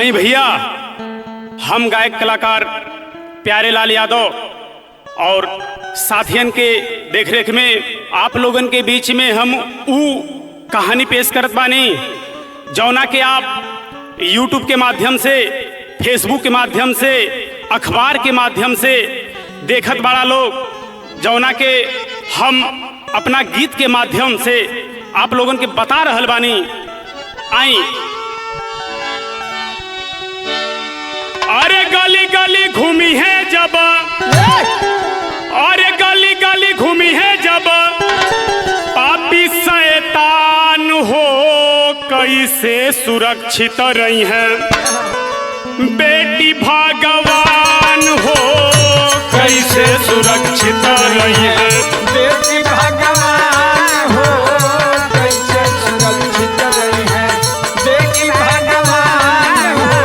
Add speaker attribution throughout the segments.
Speaker 1: आई भैया, हम गायक कलाकार प्यारे लाल यादव और साथियन के देखरेख में आप लोगन के बीच में हम ऊ कहानी पेश करत बानी जौना के आप यूट्यूब के माध्यम से, फेसबुक के माध्यम से, अखबार के माध्यम से देखत बड़ा लोग, जौना के हम अपना गीत के माध्यम से आप लोगन के बता रहल बानी। आई अरे गली गली घूमी है जब, अरे गली गली घूमी है जब, पापी शैतान हो कैसे सुरक्षित रही है बेटी भगवान हो, कैसे सुरक्षित रही है
Speaker 2: बेटी भगवान हो, कैसे सुरक्षित रही है बेटी भगवान हो,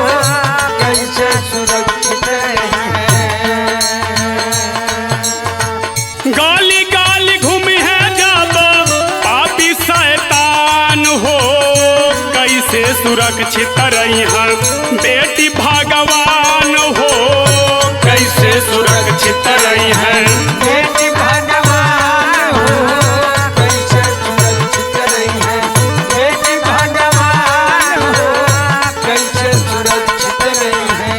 Speaker 2: कैसे सुरक्षित रही है।
Speaker 1: गाली गाली घूमी है जब, पापी शैतान हो कैसे सुरक्षित रही है बेटी भगवान हो, कैसे सुरक्षित रही है
Speaker 2: बेटी भगवान हो, कैसे सुरक्षित रही है बेटी भगवान हो, कैसे सुरक्षित रही है।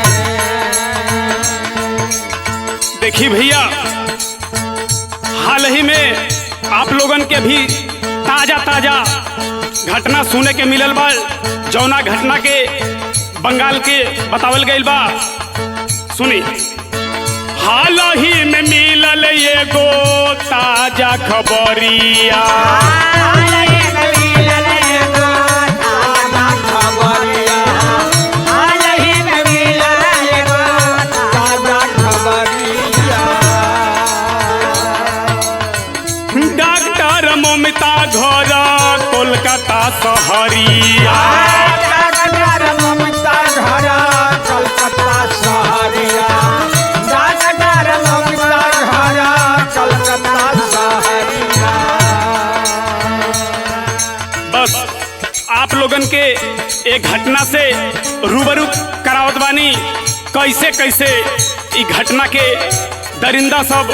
Speaker 1: देखिए भैया, हाल ही में आप लोगन के भी ताजा ताजा घटना सुने के मिलल बा, जौना घटना के बंगाल के बतावल गइल बा। सुनी, हाल ही में मिलल एगो ताजा खबरिया, डॉक्टर ममिता घर कोलकाता शहरिया, बस आप लोगन के एक घटना से रूबरू करावत बानी, कैसे कैसे ई घटना के दरिंदा सब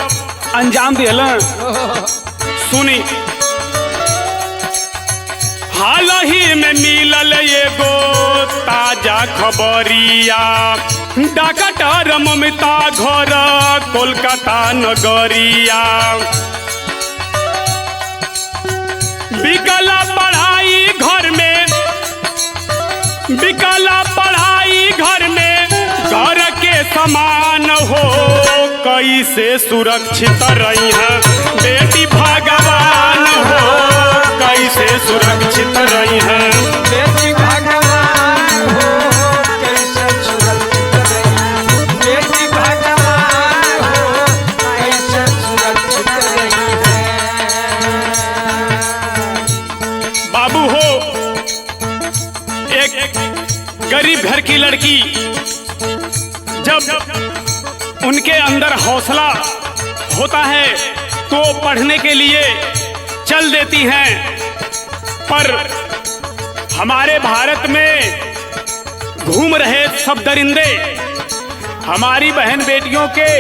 Speaker 1: अंजाम दिहल। सुनी, हाल ही में मिलल एगो ताजा खबरिया, डॉक्टर ममिता घर कोलकाता नगरिया, बिकला पढ़ाई घर में, बिकला पढ़ाई घर में, घर के समान हो कैसे सुरक्षित रही है बेटी भगवान हो, कैसे सुरक्षित रही है
Speaker 2: बेटी भगवान हो, कैसे सुरक्षित रही है बेटी भगवान हो, कैसे सुरक्षित रही है।
Speaker 1: बाबू हो, एक गरीब घर की लड़की जब उनके अंदर हौसला होता है तो पढ़ने के लिए चल देती हैं, पर हमारे भारत में घूम रहे सब दरिंदे हमारी बहन बेटियों के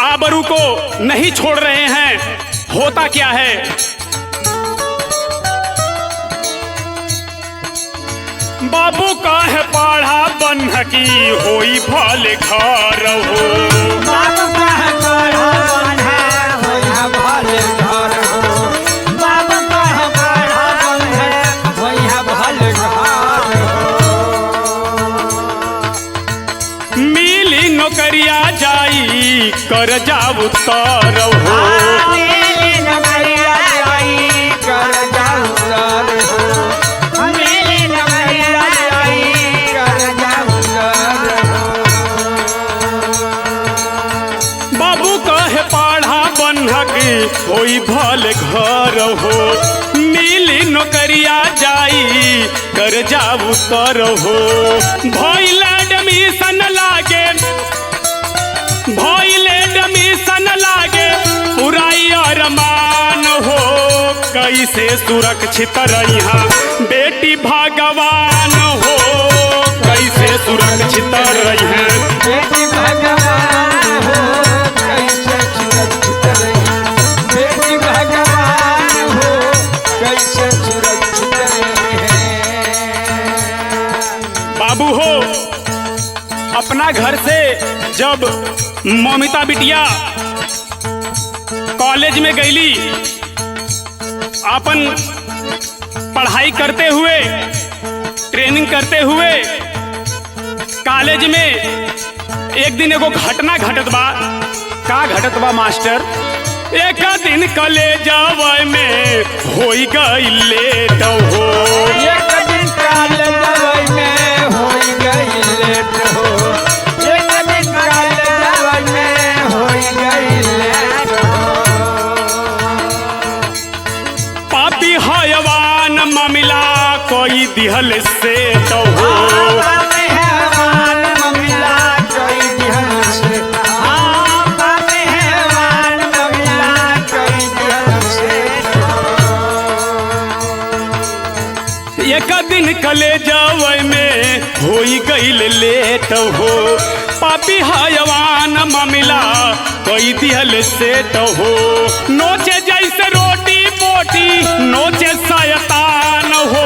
Speaker 1: आबरू को नहीं छोड़ रहे हैं। होता क्या है, बाबू का है पढ़ा बन की होई भल घर हो,
Speaker 2: बाबू का है पढ़ा बन है होया भले घर हो, बाबू का है पढ़ा बन है होया भले घर हो।
Speaker 1: मिली नौकरिया जाई कर जाऊ तर हो,
Speaker 2: मिली नौकरिया जाई कर जाऊ तर हो, मिली नौकरिया जाई कर जाऊ तर हो।
Speaker 1: बाबू कहे पढ़ा बन्हक होई भल घर हो, मिली नौकरिया जाई कर जाऊ तर हो, भइल एडमिशन लागे, भइल एडमिशन लागे, पुराई अरमान हो कैसे सुरक्षित रही बेटी भगवान हो, कैसे सुरक्षित सुरक्षित रही हैं।
Speaker 2: बेटी भगवान हो कैसे सुरक्षित रही, बेटी भगवान हो कैसे सुरक्षित रही है।
Speaker 1: बाबू हो, अपना घर से जब ममिता बिटिया कॉलेज में गईली, अपन पढ़ाई करते हुए, ट्रेनिंग करते हुए कॉलेज में एक दिन एगो घटना घटत बा। का घटत बा मास्टर? एक दिन कॉलेजवा में होई गई लेट हो,
Speaker 2: एक दिन कॉलेजवा में होई गई लेट हो, एक दिन कॉलेजवा में होई गई लेट हो।
Speaker 1: पापी हयवान मामला कोई दिहल से तो हो, एक दिन कॉलेजवा में होई गईल लेट हो, पापी हयवान मामला कोई दिहल से तो हो। नोचे जैसे रोटी बोटी नोचे शयतान हो,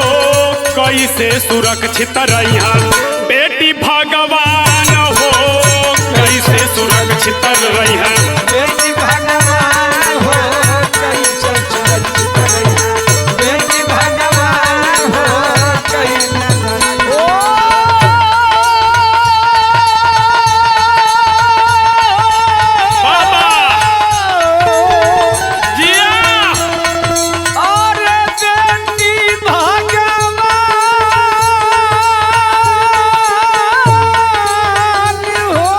Speaker 1: कैसे सुरक्षित रहिया बेटी भगवान हो, कैसे सुरक्षित रहिया
Speaker 2: बेटी भगवान हो कैसे सुरक्षित रही, बेटी भगवान हो कैसे। ओ
Speaker 1: बाबा जिया,
Speaker 2: और बेटी भगवान हो,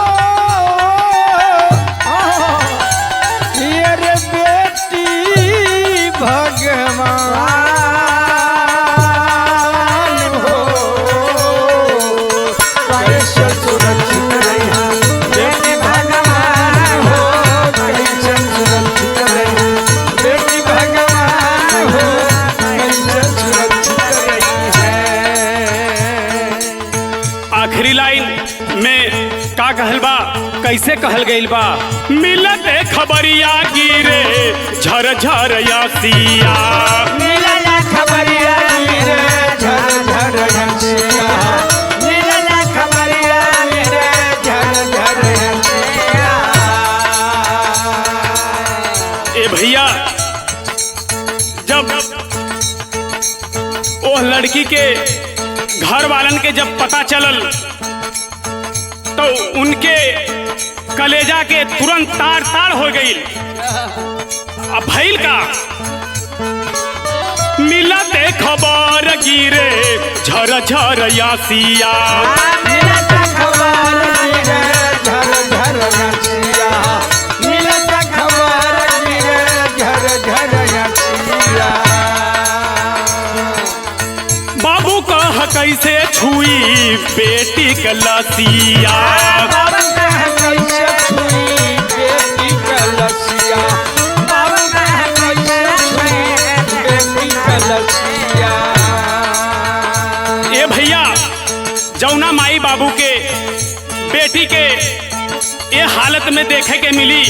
Speaker 2: ये रे बेटी भगवान हो कैसे सुरक्षित रही, बेटी भगवान हो कैसे सुरक्षित रही, बेटी भगवान हो कैसे सुरक्षित रही है।
Speaker 1: आखिरी लाइन में का कहल बा, कैसे कहल गईल बा? मिलत खबरिया गिरे झर झर यासिया,
Speaker 2: मिलला खबरिया मेरे झर झर हंसिया, मिलला खबरिया मेरे झर झर हंसिया।
Speaker 1: ए भैया, जब ओह लड़की के घर वालन के जब पता चलल तो उनके कलेजा के तुरंत तार तार हो गई। अब भइल का? मिलते खबर गिरे झर झर यासिया,
Speaker 2: मिलता खबर गिरे झर झर हंसिया, मिलता खबर गिरे झर झर हंसिया।
Speaker 1: बाबू कह कैसे छुई बेटी के लसिया,
Speaker 2: बाबा कह कैसे छुई बेटी के लसिया, बाबा कह कैसे छुई बेटी के लसिया।
Speaker 1: ए भैया, जौना माई बाबू के बेटी के ये हालत में देखे के मिली,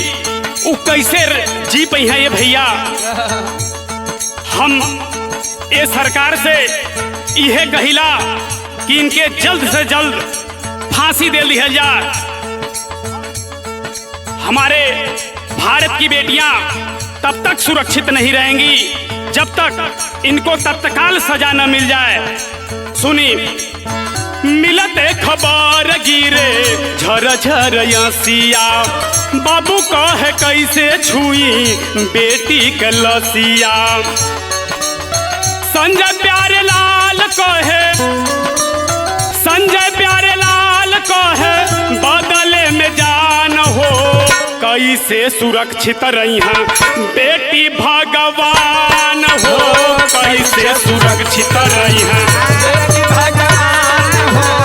Speaker 1: उ कैसे जी पई है? ये भैया, हम ये सरकार से इहे कहिला कि इनके जल्द से जल्द फांसी दे दिया जाए। हमारे भारत की बेटियां तब तक सुरक्षित नहीं रहेंगी जब तक इनको तत्काल सजा न मिल जाए। सुनी, मिलते खबर गिरे झर झर यासिया, बाबू कहे कैसे छुई बेटी के लसिया। संजय प्यारे लाल कहे, संजय प्यारे लाल कहे बदले में जान हो, कैसे सुरक्षित रही हैं बेटी भगवान हो, कैसे सुरक्षित रही हैं
Speaker 2: बेटी भगवान हो